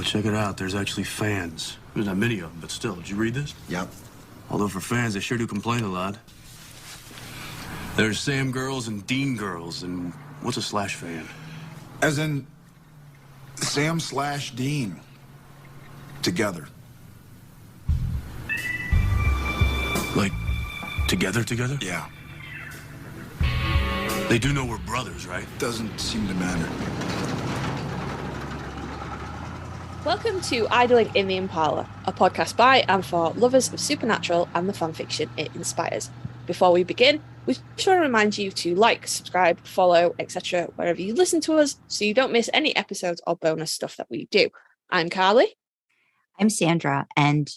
check it out. There's actually fans. There's not many of them, but still. Did you read this? Yep. Although for fans, they sure do complain a lot. There's Sam girls and Dean girls, and what's a slash fan? As in Sam/Dean. Together. Like, together? Yeah. They do know we're brothers, right? Doesn't seem to matter. Welcome to Idling in the Impala, a podcast by and for lovers of supernatural and the fanfiction it inspires. Before we begin, we just want to remind you to like, subscribe, follow, etc. wherever you listen to us so you don't miss any episodes or bonus stuff that we do. I'm Karlee. I'm Sandra, and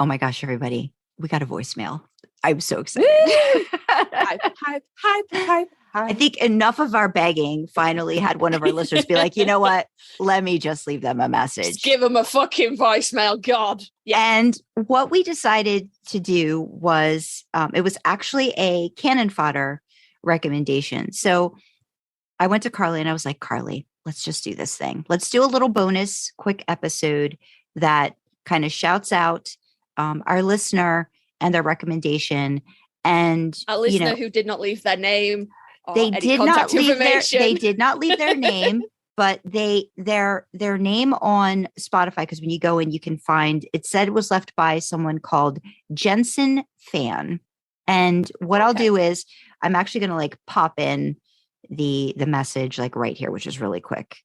oh my gosh, everybody, we got a voicemail. I'm so excited. Hype. I think enough of our begging finally had one of our listeners be like, you know what? Let me just leave them a message. Just give them a fucking voicemail, God. Yeah. And what we decided to do was, it was actually a Canon Fodder recommendation. So I went to Karlee and I was like, Karlee, let's just do this thing. Let's do a little bonus quick episode that kind of shouts out our listener and their recommendation. And a listener who did not leave their name. They did not leave their name, but their name on Spotify, because when you go in, you can find it said it was left by someone called Jensen Fan. And what I'll do is I'm actually going to like pop in the message like right here, which is really quick.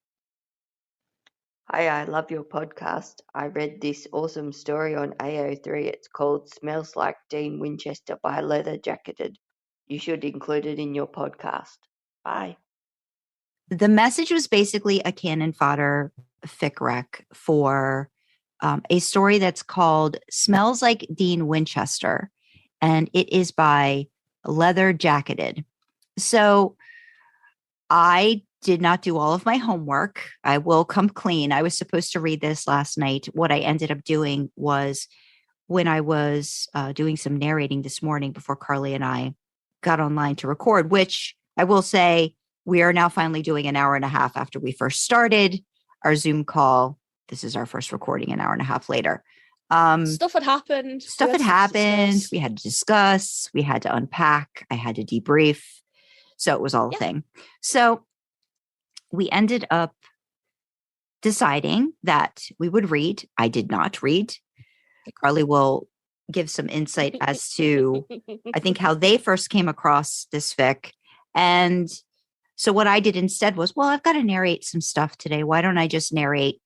Hi, I love your podcast. I read this awesome story on AO3. It's called Smells Like Dean Winchester by Leather Jacketed. You should include it in your podcast. Bye. The message was basically a Canon Fodder fic rec for a story that's called Smells Like Dean Winchester, and it is by Leather Jacketed. So I did not do all of my homework. I will come clean. I was supposed to read this last night. What I ended up doing was when I was doing some narrating this morning before Karlee and I got online to record, which I will say we are now finally doing an hour and a half after we first started our Zoom call. This is our first recording an hour and a half later. Stuff had happened. We had to discuss. We had to unpack. I had to debrief. So it was all a thing. So we ended up deciding that we would read. I did not read. Karlee will give some insight as to, I think, how they first came across this fic. And so what I did instead was, well, I've got to narrate some stuff today. Why don't I just narrate,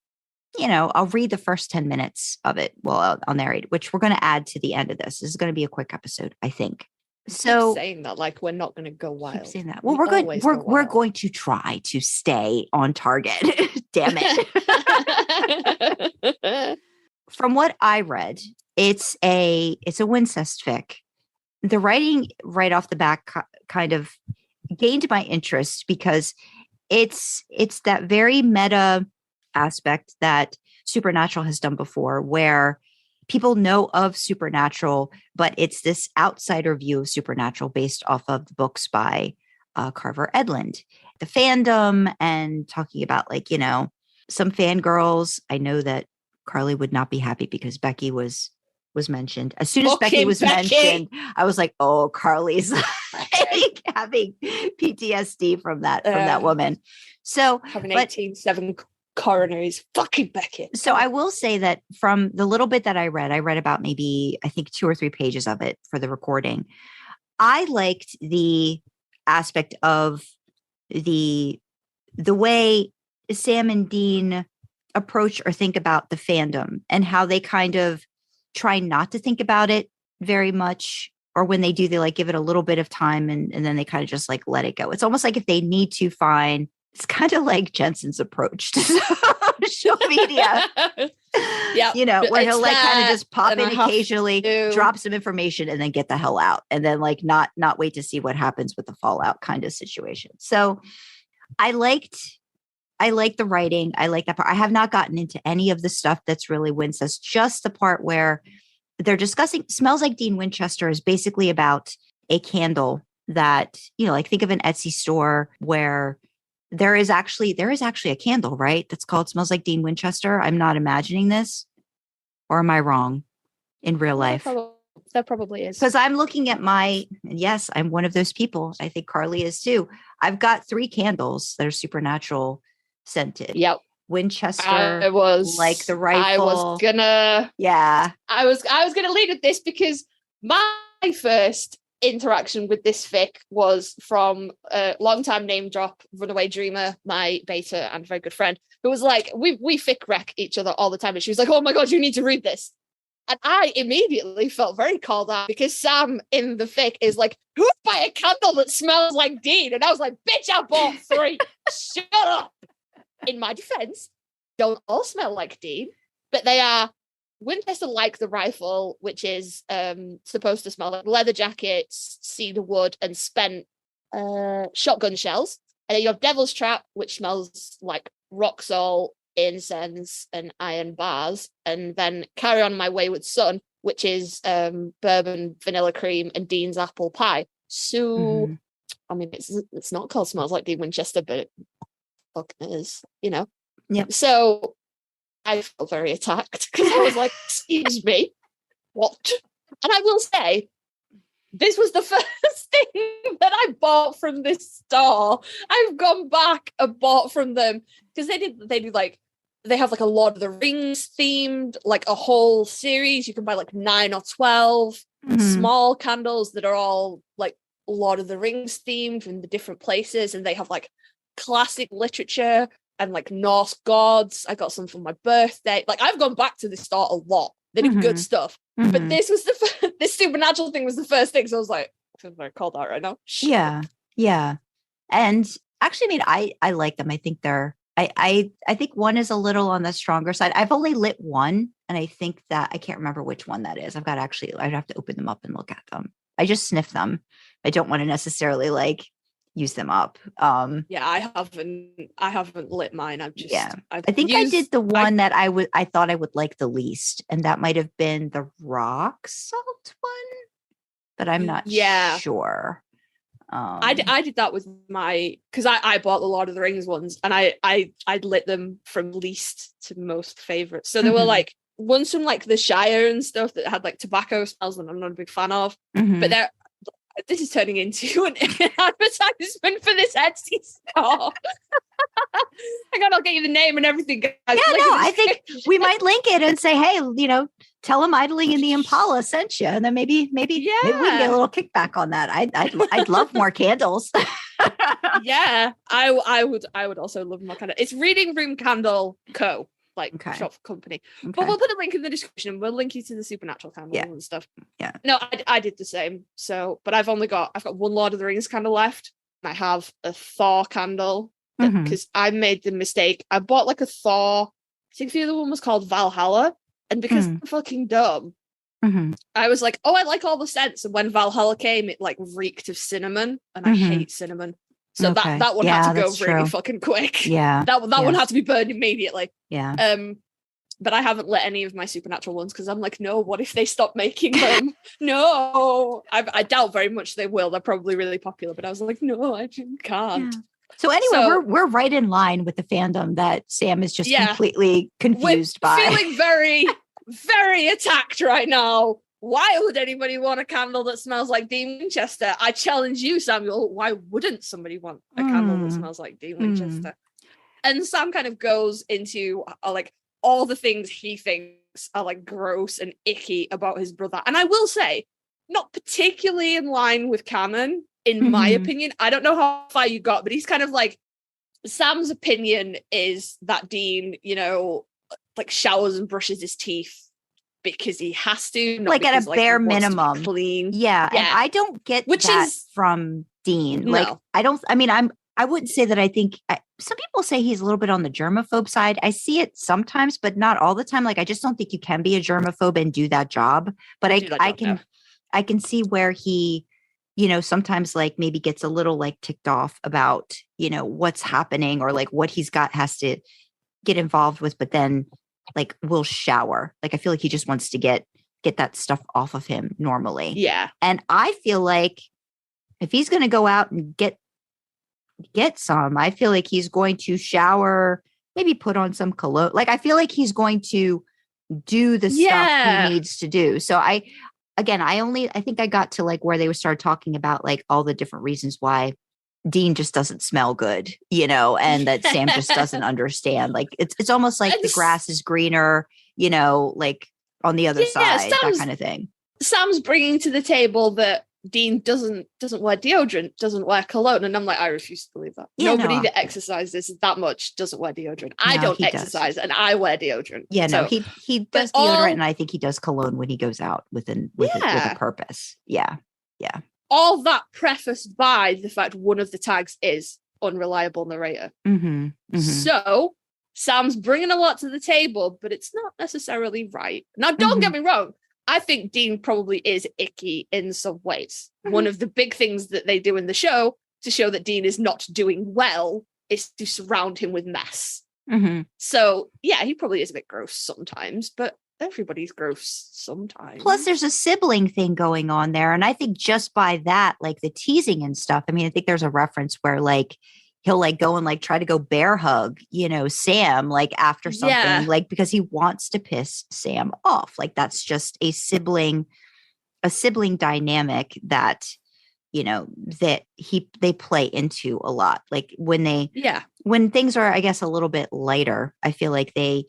I'll read the first 10 minutes of it. Well, I'll narrate, which we're going to add to the end of this. This is going to be a quick episode, I think. So saying that like we're not going to go wild. Keep saying that. Well, we're going to try to stay on target. Damn it. From what I read, it's a Winchester fic. The writing right off the back kind of gained my interest because it's that very meta aspect that Supernatural has done before, where people know of Supernatural, but it's this outsider view of Supernatural based off of the books by Carver Edlund. The fandom and talking about some fangirls. I know that Karlee would not be happy because Becky was mentioned. As soon as Becky was mentioned, I was like, oh, Karlee's like having PTSD from that woman. So having 18/7 coronaries, fucking Becky. So I will say that from the little bit that I read about maybe, I think 2 or 3 pages of it for the recording. I liked the aspect of the way Sam and Dean approach or think about the fandom and how they kind of try not to think about it very much, or when they do, they like give it a little bit of time and then they kind of just like let it go. It's almost like if they need to find, it's kind of like Jensen's approach to social media. Yeah, where he'll like kind of just pop in occasionally, drop some information and then get the hell out, and then like not wait to see what happens with the fallout kind of situation. So I liked the writing. I like that part. I have not gotten into any of the stuff that's really Winchester, just the part where they're discussing Smells Like Dean Winchester is basically about a candle that, like think of an Etsy store where there is actually a candle, right? That's called Smells Like Dean Winchester. I'm not imagining this, or am I wrong in real life? There probably is. Because I'm looking at yes, I'm one of those people. I think Karlee is too. I've got 3 candles that are supernatural scented. Yep. Winchester, I was like the rifle. I was gonna lead with this because my first interaction with this fic was from a longtime name drop, Runaway Dreamer, my beta and very good friend, who was like, we fic wreck each other all the time, and she was like, oh my god, you need to read this. And I immediately felt very called out because Sam in the fic is like, who'd buy a candle that smells like Dean? And I was like, bitch, I bought 3. Shut up. In my defense, don't all smell like Dean, but they are Winchester like the rifle, which is supposed to smell like leather jackets, cedar wood, and spent shotgun shells. And then you have Devil's Trap, which smells like rock salt, incense, and iron bars. And then Carry On My Wayward Son, which is bourbon, vanilla cream, and Dean's apple pie. So, I mean, it's not called Smells Like Dean Winchester, but it fucking is, you know? Yep. So I felt very attacked because I was like, excuse me, what? And I will say, this was the first thing that I bought from this store. I've gone back and bought from them because they do like, they have like a Lord of the Rings themed, like a whole series. You can buy like 9 or 12 small candles that are all like Lord of the Rings themed from the different places. And they have like classic literature and like Norse gods. I got some for my birthday. Like I've gone back to this store a lot. They do good stuff. But this was this supernatural thing was the first thing. So I was like, I feel very called out right now. Yeah. And actually, I mean, I like them. I think I think one is a little on the stronger side. I've only lit one, and I think that I can't remember which one that is. I'd have to open them up and look at them. I just sniff them. I don't want to necessarily like use them up. Yeah, I haven't lit mine. I think I did the one that I thought I would like the least, and that might have been the rock salt one, but I'm not sure. I did that with my, because I bought the Lord of the Rings ones, and I lit them from least to most favorite. So there were like ones from like the Shire and stuff that had like tobacco smells that I'm not a big fan of, but this is turning into an advertisement for this Etsy store. Hang on, I'll get you the name and everything, guys. Yeah, I think we might link it and say, hey, tell them Idling in the Impala sent you, and then maybe we can get a little kickback on that. I'd love more candles. Yeah, I would also love more candles. It's Reading Room Candle Co. Shop company. Okay. But we'll put a link in the description. We'll link you to the supernatural candle and stuff. Yeah. No, I did the same. So, but I've got one Lord of the Rings candle left. I have a Thor candle because I made the mistake. I bought like a Thor. I think the other one was called Valhalla, and because I'm fucking dumb, I was like, oh, I like all the scents. And when Valhalla came, it like reeked of cinnamon, and I hate cinnamon. So that one had to go really fucking quick. Yeah. That one had to be burned immediately. Yeah. But I haven't lit any of my supernatural ones because I'm like, no, what if they stop making them? No. I doubt very much they will. They're probably really popular, but I was like, no, I can't. Yeah. So anyway, we're right in line with the fandom that Sam is just completely confused by. Feeling very, very attacked right now. Why would anybody want a candle that smells like Dean Winchester? I challenge you, Samuel. Why wouldn't somebody want a candle that smells like Dean Winchester? And Sam kind of goes into like all the things he thinks are like gross and icky about his brother. And I will say, not particularly in line with Canon, in my opinion. I don't know how far you got, but he's kind of like, Sam's opinion is that Dean, like showers and brushes his teeth because he has to, like at a bare minimum, clean. Yeah, and I don't get that from Dean. No. Like, I wouldn't say that. I think some people say he's a little bit on the germaphobe side. I see it sometimes, but not all the time. Like, I just don't think you can be a germaphobe and do that job. But I can see where he, sometimes like maybe gets a little like ticked off about, what's happening or like what he's has to get involved with, but then like will shower. Like, I feel like he just wants to get that stuff off of him normally. Yeah. And I feel like if he's going to go out and get get some. I feel like he's going to shower, maybe put on some cologne. Like, I feel like he's going to do the stuff he needs to do. So I think I got to like where they would start talking about like all the different reasons why Dean just doesn't smell good, and that Sam just doesn't understand. Like it's almost like the grass is greener, like on the other side, that kind of thing. Sam's bringing to the table that Dean doesn't wear deodorant, doesn't wear cologne, and I'm like, I refuse to believe that. Nobody that exercises that much doesn't wear deodorant. I don't exercise, and I wear deodorant. Yeah, so, he does deodorant, and I think he does cologne when he goes out with a purpose. Yeah. All that prefaced by the fact one of the tags is unreliable narrator. So Sam's bringing a lot to the table, but it's not necessarily right. Now, don't get me wrong. I think Dean probably is icky in some ways. One of the big things that they do in the show to show that Dean is not doing well is to surround him with mess. So, yeah, he probably is a bit gross sometimes, but everybody's gross sometimes. Plus, there's a sibling thing going on there. And I think just by that, like the teasing and stuff, I mean, I think there's a reference where like he'll like go and like try to go bear hug, Sam, like after something, like because he wants to piss Sam off. Like that's just a sibling dynamic that, that they play into a lot. Like when things are, I guess, a little bit lighter, I feel like they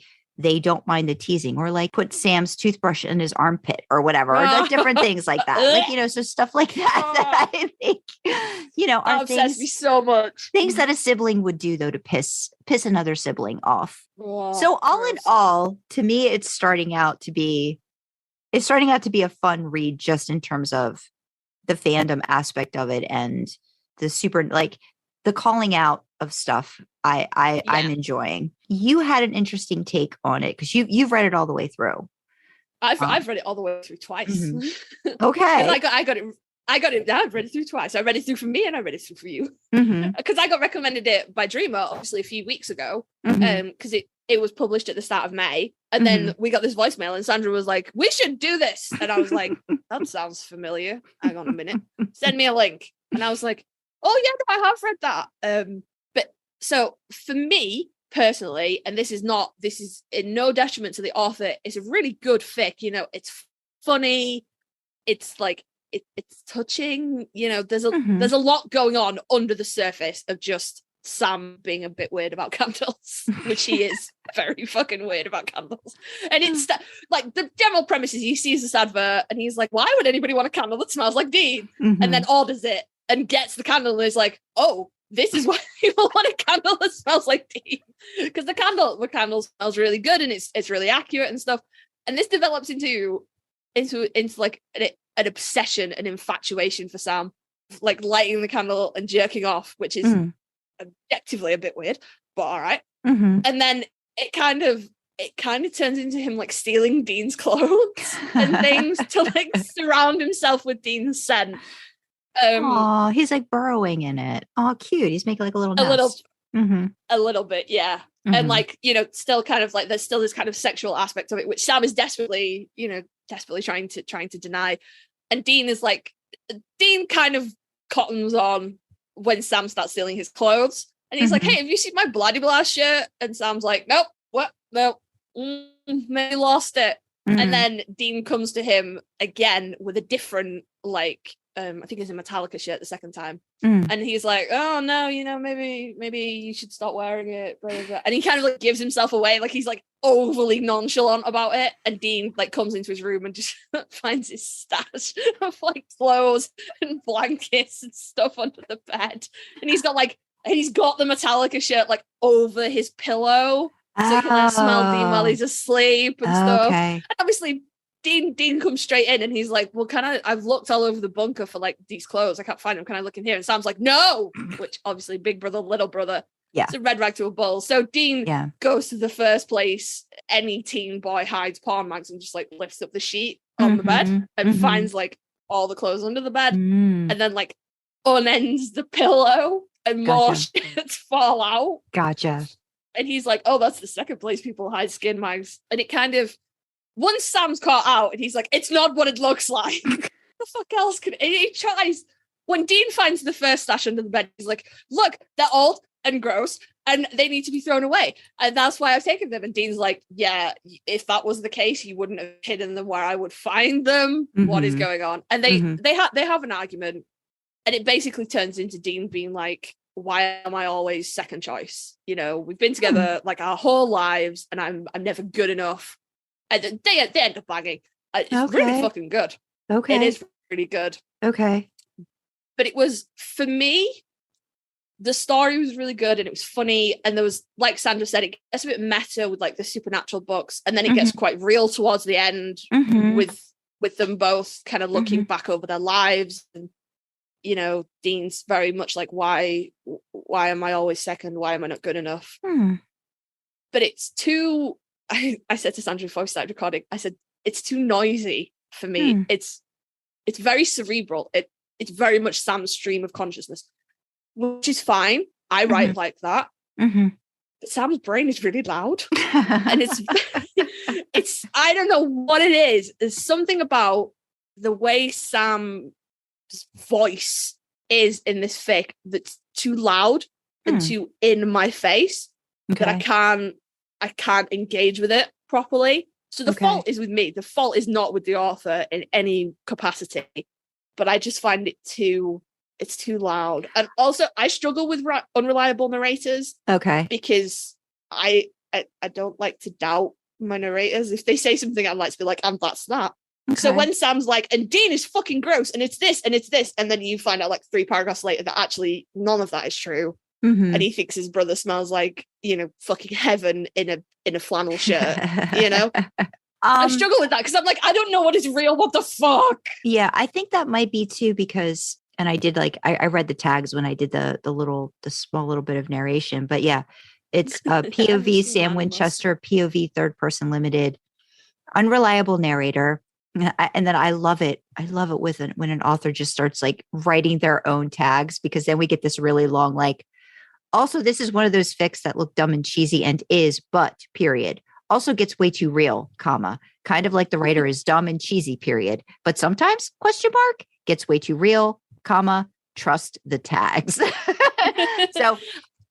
don't mind the teasing or like put Sam's toothbrush in his armpit or whatever, or like different things like that. Like, so stuff like that I think, are obsessed me so much. Things that a sibling would do though to piss another sibling off. So all in all, to me, it's starting out to be a fun read just in terms of the fandom aspect of it and the super, like the calling out of stuff I'm enjoying. You had an interesting take on it because you've read it all the way through. I've read it all the way through twice. Okay. I got it. I've read it through twice. I read it through for me and I read it through for you. Because I got recommended it by Dreamer, obviously, a few weeks ago. Because it was published at the start of May. And then we got this voicemail and Sandra was like, we should do this. And I was like, that sounds familiar. Hang on a minute. Send me a link. And I was like, oh yeah, no, I have read that. So for me personally, and this is in no detriment to the author, it's a really good fic. It's funny. It's like it's touching. There's a lot going on under the surface of just Sam being a bit weird about candles, which he is very fucking weird about candles. And it's like the general premise is he sees this advert and he's like, why would anybody want a candle that smells like Dean? And then orders it and gets the candle and is like, oh, this is why people want a candle that smells like Dean, because the candle smells really good and it's really accurate and stuff. And this develops into like an obsession, an infatuation for Sam, like lighting the candle and jerking off, which is objectively a bit weird, but all right. And then it kind of turns into him like stealing Dean's clothes and things to like surround himself with Dean's scent. He's like burrowing in it. Oh, cute. He's making like a little nest. A little bit, yeah. And like, still kind of like there's still this kind of sexual aspect of it, which Sam is desperately trying to deny. And Dean kind of cottons on when Sam starts stealing his clothes. And he's like, hey, have you seen my bloody blah shirt? And Sam's like, nope, what? No, maybe lost it. And then Dean comes to him again with a different, like, I think it's a Metallica shirt the second time. And he's like, oh no, maybe you should stop wearing it. Blah, blah, blah. And he kind of like gives himself away. Like he's like overly nonchalant about it. And Dean like comes into his room and just finds his stash of like clothes and blankets and stuff under the bed. And he's got the Metallica shirt like over his pillow. So he can smell Dean while he's asleep and stuff. And obviously Dean comes straight in and he's like, well, I've looked all over the bunker for like these clothes. I can't find them. Can I look in here? And Sam's like, no, which obviously big brother, little brother. Yeah. It's a red rag to a bull. So Dean goes to the first place any teen boy hides porn mags and just like lifts up the sheet on the bed and finds like all the clothes under the bed and then like unends the pillow and more shirts fall out. Gotcha. And he's like, oh, that's the second place people hide skin mags. And it kind of, once Sam's caught out and he's like, it's not what it looks like. The fuck else could he tries when Dean finds the first stash under the bed, he's like, look, they're old and gross and they need to be thrown away. And that's why I've taken them. And Dean's like, yeah, if that was the case, you wouldn't have hidden them where I would find them. What is going on? And they have an argument. And it basically turns into Dean being like, why am I always second choice? You know, we've been together like our whole lives and I'm never good enough. And they end up banging. It's really fucking good. Okay. It is really good. Okay. But it was, for me, the story was really good and it was funny. And there was, like Sandra said, it gets a bit meta with like the supernatural books. And then it gets quite real towards the end with them both kind of looking back over their lives. And, you know, Dean's very much like, why am I always second? Why am I not good enough? But it's too, I said to Sandra before we started recording, I said, it's too noisy for me. It's very cerebral. It's very much Sam's stream of consciousness, which is fine. I write like that. But Sam's brain is really loud. And it's I don't know what it is. There's something about the way Sam's voice is in this fic that's too loud and too in my face that I can't engage with it properly. So the fault is with me. The fault is not with the author in any capacity. But I just find it's too loud. And also I struggle with unreliable narrators. Okay. Because I don't like to doubt my narrators. If they say something, I'd like to be like, and that's that. Okay. So when Sam's like, and Dean is fucking gross, and it's this, and then you find out like 3 paragraphs later that actually none of that is true. And he thinks his brother smells like, you know, fucking heaven in a flannel shirt, you know? I struggle with that because I'm like, I don't know what is real. What the fuck? Yeah, I think that might be too because, and I did like, I read the tags when I did the small little bit of narration, but yeah, it's POV Sam Winchester, POV third person limited, unreliable narrator. And then I love it. I love it when an author just starts like writing their own tags, because then we get this really long, like, also, this is one of those fics that look dumb and cheesy and is, but period. Also gets way too real, comma, kind of like the writer is dumb and cheesy, period. But sometimes, question mark, gets way too real, comma, trust the tags. So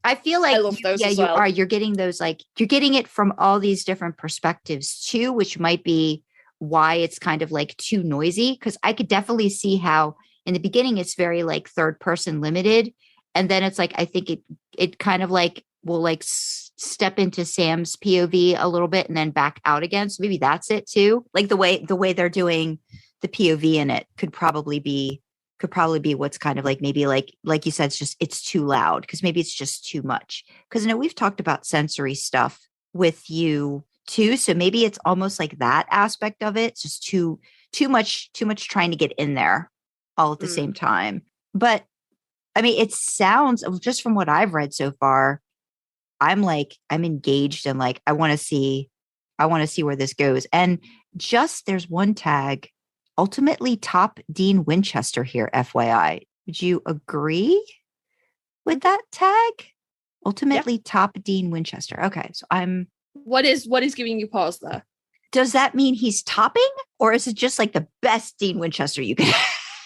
I feel like, I love those as well. You are. You're getting those, like, you're getting it from all these different perspectives too, which might be why it's kind of like too noisy. Because I could definitely see how in the beginning it's very like third person limited. And then it's like, I think it kind of like will like step into Sam's POV a little bit and then back out again. So maybe that's it too. Like the way they're doing the POV in it could probably be what's kind of like, maybe like you said, it's too loud, because maybe it's just too much. Because I know we've talked about sensory stuff with you too. So maybe it's almost like that aspect of it. It's just too much trying to get in there all at the same time. But I mean, it sounds, just from what I've read so far, I'm engaged and like, I want to see where this goes. And just, there's one tag, ultimately top Dean Winchester here, FYI. Would you agree with that tag? Ultimately top Dean Winchester. Okay. So what is giving you pause there? Does that mean he's topping, or is it just like the best Dean Winchester you can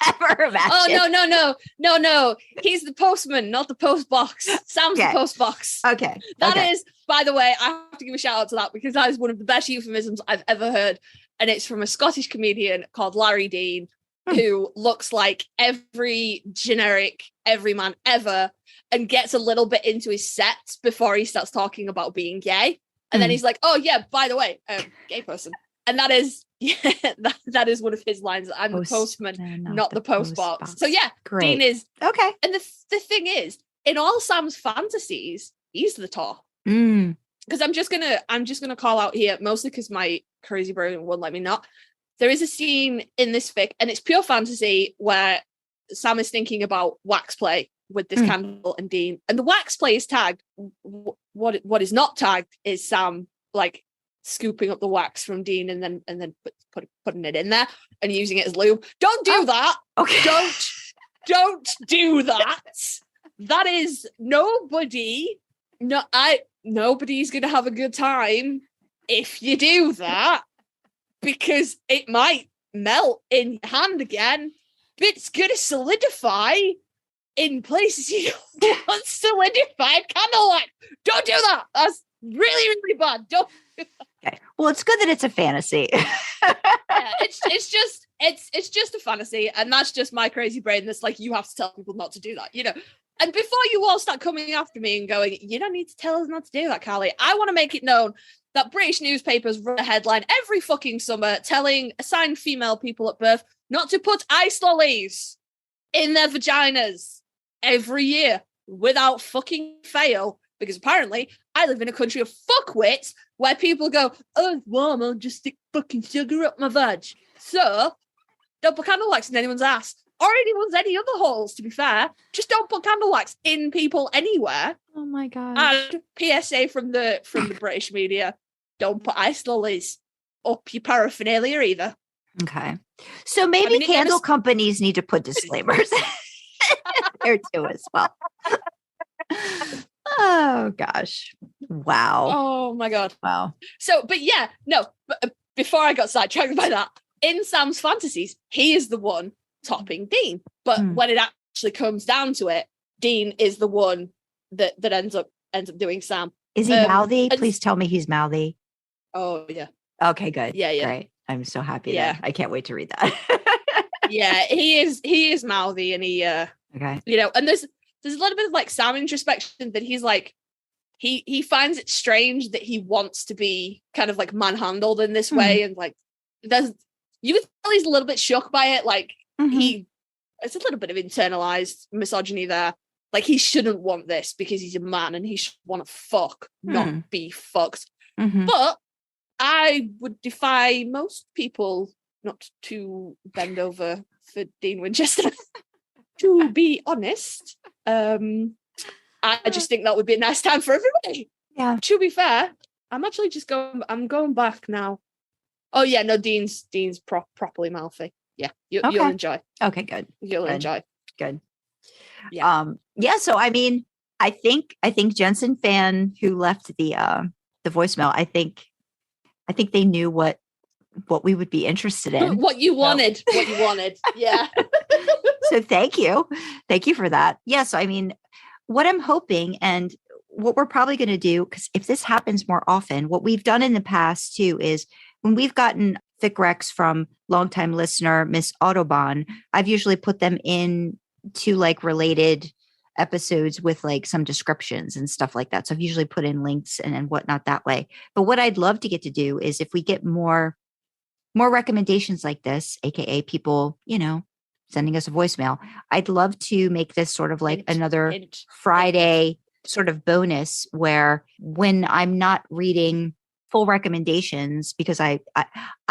ever imagine? Oh, no. He's the postman, not the post box. Sam's the post box. Okay. That is, by the way, I have to give a shout out to that, because that is one of the best euphemisms I've ever heard. And it's from a Scottish comedian called Larry Dean, who looks like every generic everyman ever and gets a little bit into his sets before he starts talking about being gay. And then he's like, oh yeah, by the way, gay person. And that is, that is one of his lines. I'm the postman, not the post box. So yeah, great. Dean is okay. And the thing is, in all Sam's fantasies, he's the top. Because I'm just gonna call out here, mostly because my crazy brain won't let me not. There is a scene in this fic, and it's pure fantasy, where Sam is thinking about wax play with this candle and Dean, and the wax play is tagged. What is not tagged is Sam like scooping up the wax from Dean and then putting it in there and using it as lube. Don't do that. Okay. Don't do that. That is nobody's gonna have a good time if you do that, because it might melt in your hand again. bit's gonna solidify in places you don't want solidified candlelight. Don't do that. That's really, really bad. Don't. Okay. Well, it's good that it's a fantasy. Yeah, it's just a fantasy, and that's just my crazy brain that's like, you have to tell people not to do that, you know. And before you all start coming after me and going, you don't need to tell us not to do that, Karlee, I want to make it known that British newspapers run a headline every fucking summer telling assigned female people at birth not to put ice lollies in their vaginas every year without fucking fail, because apparently I live in a country of fuckwits where people go, oh, it's warm, I'll just stick fucking sugar up my vag. So, don't put candle wax in anyone's ass. Or any other holes, to be fair. Just don't put candle wax in people anywhere. Oh my god. And PSA from the British media, don't put ice lollies up your paraphernalia either. Okay. So maybe candle companies need to put disclaimers there too as well. Oh gosh. Wow. Oh my god. Wow. So, but yeah, no, but before I got sidetracked by that, in Sam's fantasies, he is the one topping Dean. But when it actually comes down to it, Dean is the one that ends up doing Sam. Is he mouthy? Please tell me he's mouthy. Oh yeah. Okay, good. Yeah. Great. I'm so happy. Yeah. I can't wait to read that. Yeah, he is mouthy, and he okay. You know, and there's a little bit of like Sam introspection that he's like, he finds it strange that he wants to be kind of like manhandled in this way, and like you can tell he's a little bit shocked by it. Like it's a little bit of internalized misogyny there. Like, he shouldn't want this because he's a man and he should want to fuck, not be fucked. But I would defy most people not to bend over for Dean Winchester. To be honest, I just think that would be a nice time for everybody. Yeah. To be fair, I'm actually just I'm going back now. Oh yeah, no, Dean's properly mouthy. Yeah, you'll enjoy. Okay, good. You'll enjoy. Good. Yeah. Yeah. So I mean, I think Jensen fan who left the voicemail, I think they knew what we would be interested in. What you wanted. Yeah. So thank you for that. Yeah. So I mean, what I'm hoping and what we're probably going to do, because if this happens more often, what we've done in the past too is when we've gotten fic recs from longtime listener Miss Autobahn, I've usually put them in to like related episodes with like some descriptions and stuff like that. So I've usually put in links and whatnot that way. But what I'd love to get to do is if we get more recommendations like this, aka people, sending us a voicemail, I'd love to make this sort of like another Friday sort of bonus where when I'm not reading full recommendations, because I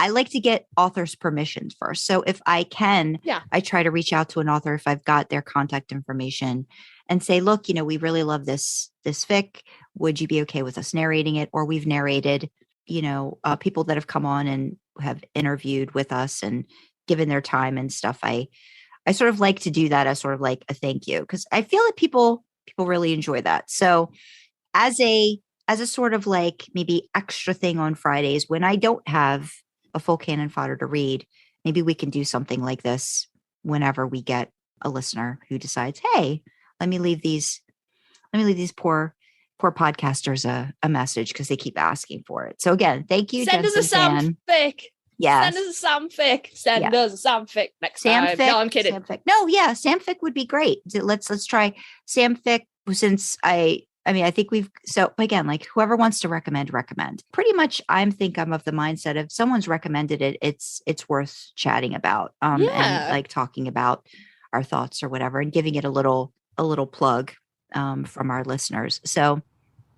like to get authors' permissions first. So if I can, I try to reach out to an author if I've got their contact information and say, look, we really love this fic. Would you be okay with us narrating it? Or we've narrated, people that have come on and have interviewed with us and given their time and stuff. I sort of like to do that as sort of like a thank you, because I feel that people really enjoy that. So as a sort of like maybe extra thing on Fridays when I don't have a full Canon fodder to read, maybe we can do something like this whenever we get a listener who decides, hey, let me leave these poor podcasters a message because they keep asking for it. So again, thank you. Send us a Sam fic. Yes. Send us a Sam fic. Send us a Sam fic next time. Fic, no, I'm kidding. Sam fic. No, yeah, Sam fic would be great. Let's try Sam fic since I think so again, like whoever wants to recommend. Pretty much I'm of the mindset of someone's recommended it, it's worth chatting about. And like talking about our thoughts or whatever and giving it a little plug from our listeners. So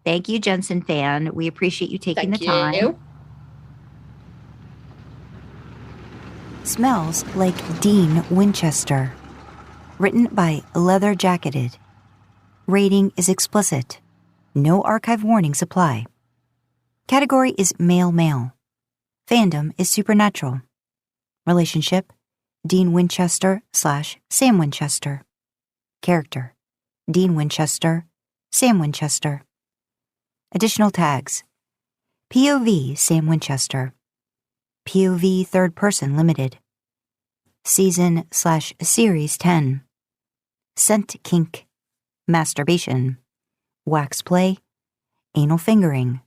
thank you, Jensen fan. We appreciate you taking the time. Smells Like Dean Winchester. Written by Leather Jacketed. Rating is explicit. No archive warnings apply. Category is male. Fandom is supernatural. Relationship, Dean Winchester / Sam Winchester. Character, Dean Winchester, Sam Winchester. Additional tags, POV Sam Winchester. POV third person limited. Season/Series 10. Scent kink, masturbation, wax play, anal fingering,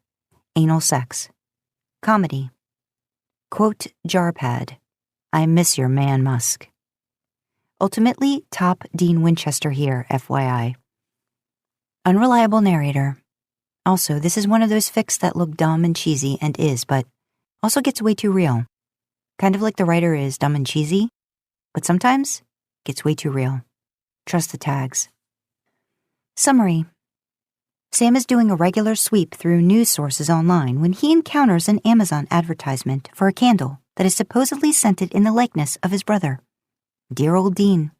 anal sex, comedy. Quote jar pad, I miss your man Musk. Ultimately, top Dean Winchester here, FYI. Unreliable narrator. Also, this is one of those fics that look dumb and cheesy and is, but also gets way too real. Kind of like the writer is dumb and cheesy, but sometimes gets way too real. Trust the tags. Summary. Sam is doing a regular sweep through news sources online when he encounters an Amazon advertisement for a candle that is supposedly scented in the likeness of his brother. Dear old Dean.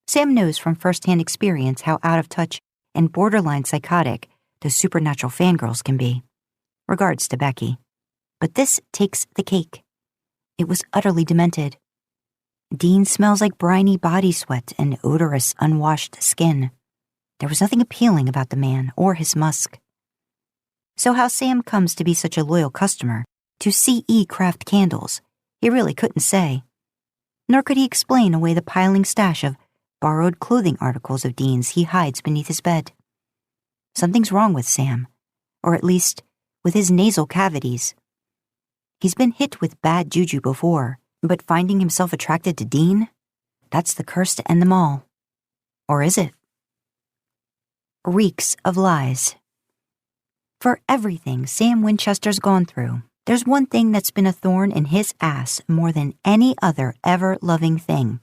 Sam knows from first-hand experience how out of touch and borderline psychotic those supernatural fangirls can be. Regards to Becky. But this takes the cake. It was utterly demented. Dean smells like briny body sweat and odorous, unwashed skin. There was nothing appealing about the man or his musk. So how Sam comes to be such a loyal customer to CE Craft candles, he really couldn't say. Nor could he explain away the piling stash of borrowed clothing articles of Dean's he hides beneath his bed. Something's wrong with Sam, or at least with his nasal cavities. He's been hit with bad juju before, but finding himself attracted to Dean? That's the curse to end them all. Or is it? Reeks of lies. For everything Sam Winchester's gone through, there's one thing that's been a thorn in his ass more than any other ever-loving thing.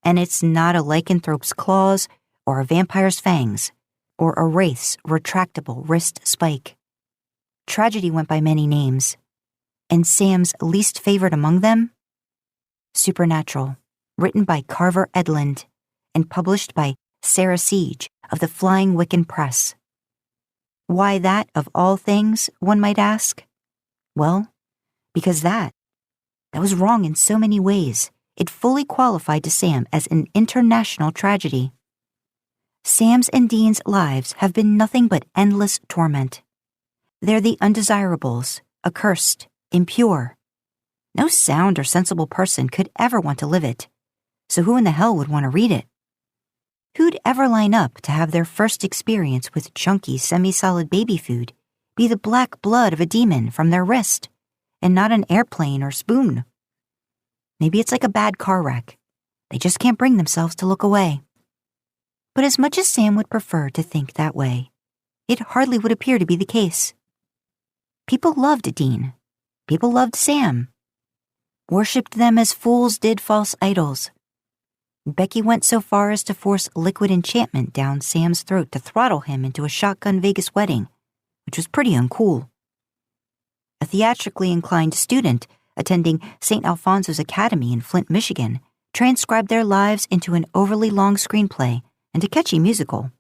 And it's not a lycanthrope's claws, or a vampire's fangs, or a wraith's retractable wrist spike. Tragedy went by many names, and Sam's least favorite among them? Supernatural, written by Carver Edlund, and published by Sarah Siege of the Flying Wiccan Press. Why that, of all things, one might ask? Well, because that was wrong in so many ways. It fully qualified to Sam as an international tragedy. Sam's and Dean's lives have been nothing but endless torment. They're the undesirables, accursed, impure. No sound or sensible person could ever want to live it, so who in the hell would want to read it? Who'd ever line up to have their first experience with chunky, semi-solid baby food be the black blood of a demon from their wrist, and not an airplane or spoon? Maybe it's like a bad car wreck. They just can't bring themselves to look away. But as much as Sam would prefer to think that way, it hardly would appear to be the case. People loved Dean. People loved Sam. Worshipped them as fools did false idols. Becky went so far as to force liquid enchantment down Sam's throat to throttle him into a shotgun Vegas wedding, which was pretty uncool. A theatrically inclined student attending St. Alfonso's Academy in Flint, Michigan, transcribed their lives into an overly long screenplay and a catchy musical,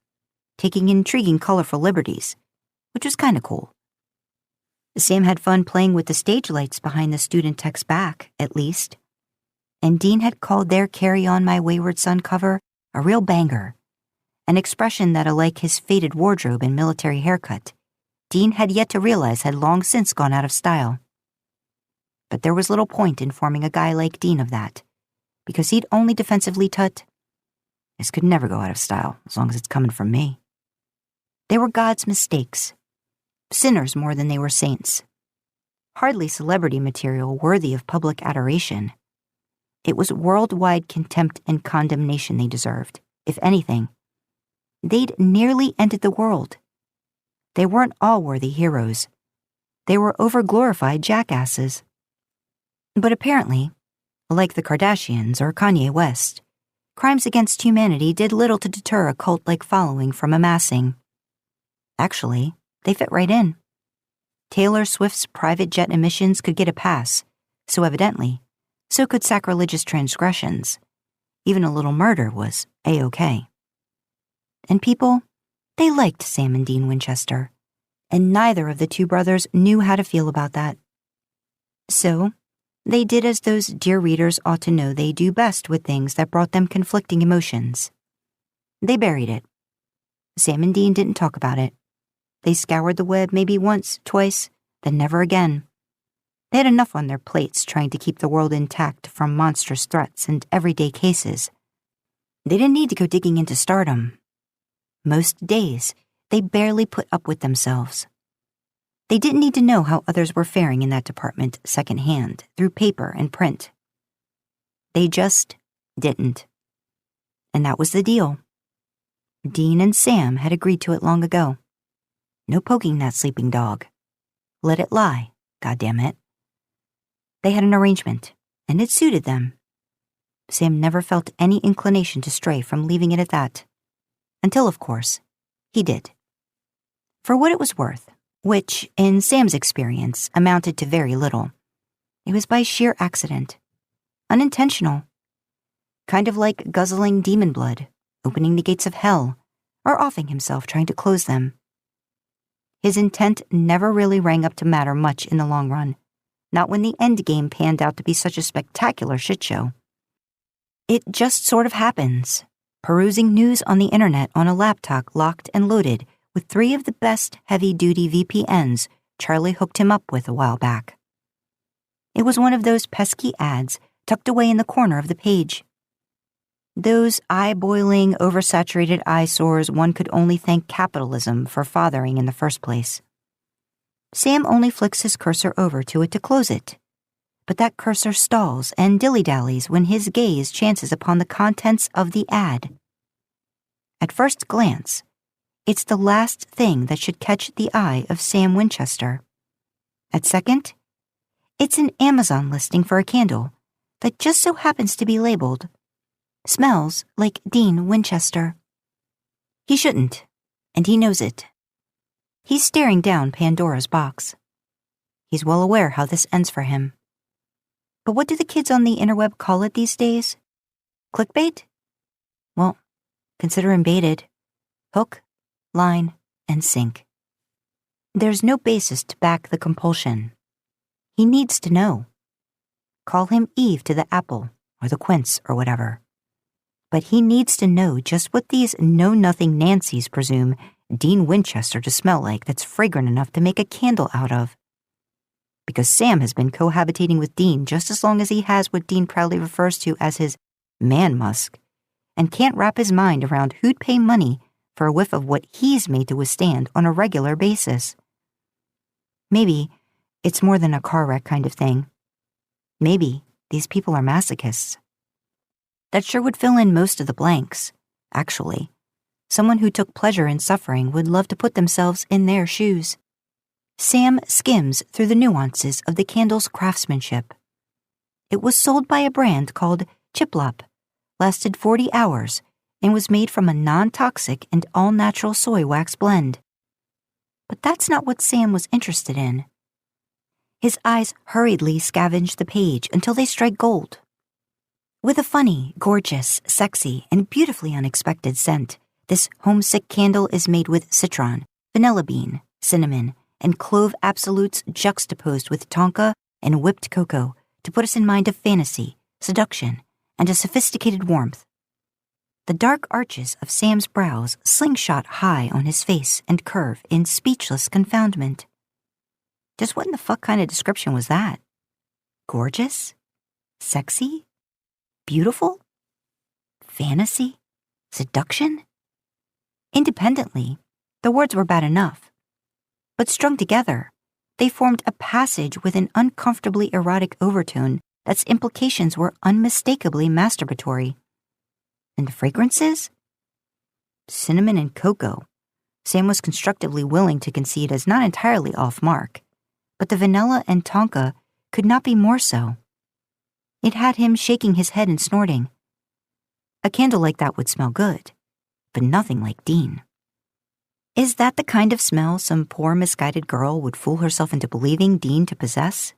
taking intriguing, colorful liberties, which was kind of cool. Sam had fun playing with the stage lights behind the student tech's back, at least. And Dean had called their Carry On My Wayward Son cover a real banger, an expression that, alike his faded wardrobe and military haircut, Dean had yet to realize had long since gone out of style. But there was little point in informing a guy like Dean of that, because he'd only defensively tut, "This could never go out of style as long as it's coming from me." They were God's mistakes, sinners more than they were saints. Hardly celebrity material worthy of public adoration. It was worldwide contempt and condemnation they deserved, if anything. They'd nearly ended the world. They weren't all worthy heroes. They were overglorified jackasses. But apparently, like the Kardashians or Kanye West, crimes against humanity did little to deter a cult-like following from amassing. Actually, they fit right in. Taylor Swift's private jet emissions could get a pass, so evidently, so could sacrilegious transgressions. Even a little murder was A-OK. And people, they liked Sam and Dean Winchester, and neither of the two brothers knew how to feel about that. So, they did as those dear readers ought to know they do best with things that brought them conflicting emotions. They buried it. Sam and Dean didn't talk about it. They scoured the web maybe once, twice, then never again. They had enough on their plates trying to keep the world intact from monstrous threats and everyday cases. They didn't need to go digging into stardom. Most days, they barely put up with themselves. They didn't need to know how others were faring in that department secondhand, through paper and print. They just didn't. And that was the deal. Dean and Sam had agreed to it long ago. No poking that sleeping dog. Let it lie, goddammit. They had an arrangement, and it suited them. Sam never felt any inclination to stray from leaving it at that. Until, of course, he did. For what it was worth, which, in Sam's experience, amounted to very little, it was by sheer accident. Unintentional. Kind of like guzzling demon blood, opening the gates of hell, or offing himself trying to close them. His intent never really rang up to matter much in the long run, not when the endgame panned out to be such a spectacular shitshow. It just sort of happens, perusing news on the internet on a laptop locked and loaded with 3 of the best heavy-duty VPNs Charlie hooked him up with a while back. It was one of those pesky ads tucked away in the corner of the page. Those eye-boiling, oversaturated eyesores one could only thank capitalism for fathering in the first place. Sam only flicks his cursor over to it to close it, but that cursor stalls and dilly-dallies when his gaze chances upon the contents of the ad. At first glance, it's the last thing that should catch the eye of Sam Winchester. At second, it's an Amazon listing for a candle that just so happens to be labeled, "Smells like Dean Winchester." He shouldn't, and he knows it. He's staring down Pandora's box. He's well aware how this ends for him. But what do the kids on the interweb call it these days? Clickbait? Well, consider him baited. Hook, line, and sink. There's no basis to back the compulsion. He needs to know. Call him Eve to the apple, or the quince, or whatever. But he needs to know just what these know-nothing Nancys presume Dean Winchester to smell like that's fragrant enough to make a candle out of. Because Sam has been cohabitating with Dean just as long as he has what Dean proudly refers to as his man-musk, and can't wrap his mind around who'd pay money for a whiff of what he's made to withstand on a regular basis. Maybe it's more than a car wreck kind of thing. Maybe these people are masochists. That sure would fill in most of the blanks, actually. Someone who took pleasure in suffering would love to put themselves in their shoes. Sam skims through the nuances of the candle's craftsmanship. It was sold by a brand called Chiplop, lasted 40 hours, and was made from a non-toxic and all-natural soy wax blend. But that's not what Sam was interested in. His eyes hurriedly scavenge the page until they strike gold. With a funny, gorgeous, sexy, and beautifully unexpected scent, this homesick candle is made with citron, vanilla bean, cinnamon, and clove absolutes juxtaposed with tonka and whipped cocoa to put us in mind of fantasy, seduction, and a sophisticated warmth. The dark arches of Sam's brows slingshot high on his face and curve in speechless confoundment. Just what in the fuck kind of description was that? Gorgeous? Sexy? Beautiful? Fantasy? Seduction? Independently, the words were bad enough. But strung together, they formed a passage with an uncomfortably erotic overtone that's implications were unmistakably masturbatory. And the fragrances? Cinnamon and cocoa. Sam was constructively willing to concede as not entirely off mark, but the vanilla and tonka could not be more so. It had him shaking his head and snorting. A candle like that would smell good, but nothing like Dean. Is that the kind of smell some poor misguided girl would fool herself into believing Dean to possess?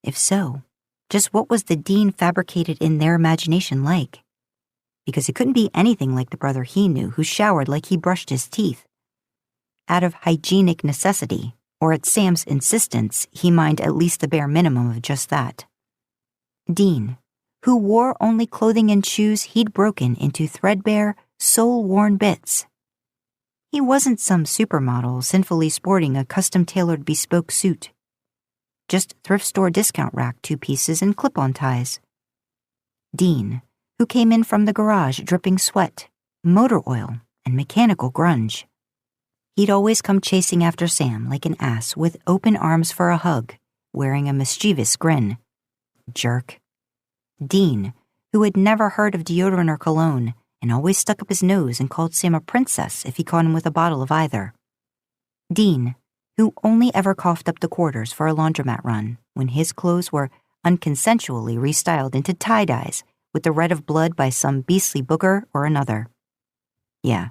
If so, just what was the Dean fabricated in their imagination like? Because it couldn't be anything like the brother he knew who showered like he brushed his teeth. Out of hygienic necessity, or at Sam's insistence, he mined at least the bare minimum of just that. Dean, who wore only clothing and shoes he'd broken into threadbare, soul-worn bits. He wasn't some supermodel sinfully sporting a custom-tailored bespoke suit. just thrift store discount rack 2-pieces and clip-on ties. Dean, who came in from the garage dripping sweat, motor oil, and mechanical grunge. He'd always come chasing after Sam like an ass with open arms for a hug, wearing a mischievous grin. Jerk. Dean, who had never heard of deodorant or cologne, and always stuck up his nose and called Sam a princess if he caught him with a bottle of either. Dean, who only ever coughed up the quarters for a laundromat run when his clothes were unconsensually restyled into tie-dyes with the red of blood by some beastly booger or another. Yeah,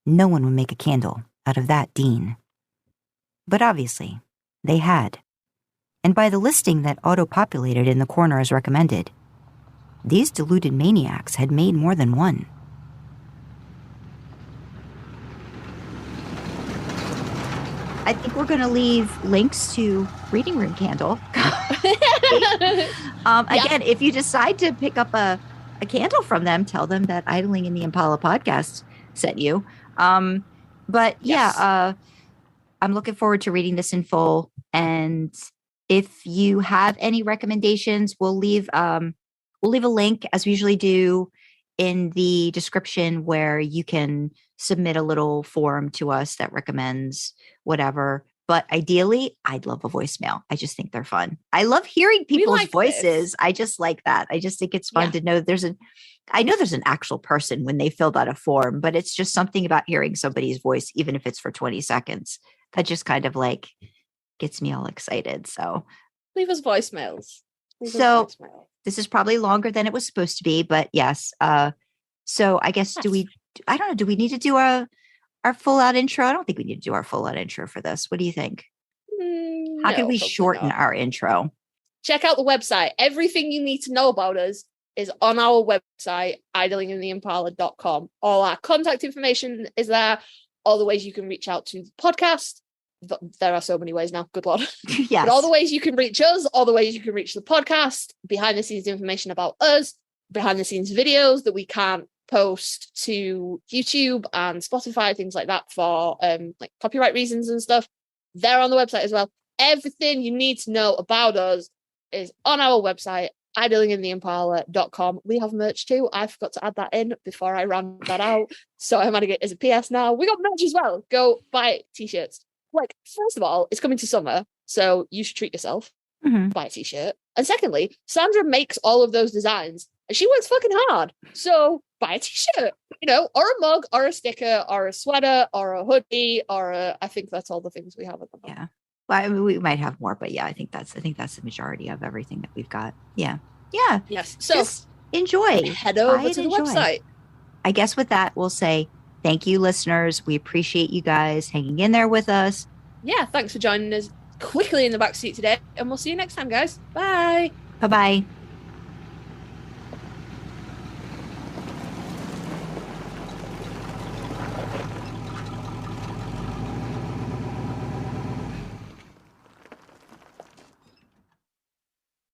no one would make a candle out of that Dean. But obviously, they had. And by the listing that auto-populated in the corner as recommended, these deluded maniacs had made more than one. I think we're going to leave links to Reading Room Candle. Again, if you decide to pick up a candle from them, tell them that Idling in the Impala podcast sent you. I'm looking forward to reading this in full. And if you have any recommendations, we'll leave a link, as we usually do, in the description where you can submit a little form to us that recommends whatever. But ideally, I'd love a voicemail. I just think they're fun. I love hearing people's voices. This. I just like that. I just think it's fun to know I know there's an actual person when they filled out a form, but it's just something about hearing somebody's voice, even if it's for 20 seconds, that just kind of like gets me all excited. So leave us voicemails. This is probably longer than it was supposed to be, but yes. So I guess do we need to do our full out intro? I don't think we need to do our full out intro for this. What do you think? How can we shorten our intro? Check out the website. Everything you need to know about us is on our website, idlingintheimpala.com. All our contact information is there. All the ways you can reach out to the podcast. There are so many ways now. Good Lord. Yes. But all the ways you can reach us, all the ways you can reach the podcast, behind the scenes information about us, behind the scenes videos that we can't post to YouTube and Spotify, things like that for like copyright reasons and stuff. They're on the website as well. Everything you need to know about us is on our website, idlingintheimpala.com. We have merch too. I forgot to add that in before I ran that out. So I'm adding it as a PS now. We got merch as well. Go buy t-shirts. Like, first of all, it's coming to summer, so you should treat yourself. Mm-hmm. Buy a t-shirt. And secondly, Sandra makes all of those designs and she works fucking hard. So buy a t-shirt, or a mug or a sticker or a sweater or a hoodie I think that's all the things we have at the moment. Yeah. Well, I mean, we might have more, but yeah, I think that's the majority of everything that we've got. Yeah. Yeah. Yes. So just enjoy. Head over to the website. I guess with that, we'll say thank you, listeners. We appreciate you guys hanging in there with us. Yeah. Thanks for joining us quickly in the backseat today. And we'll see you next time, guys. Bye. Bye-bye.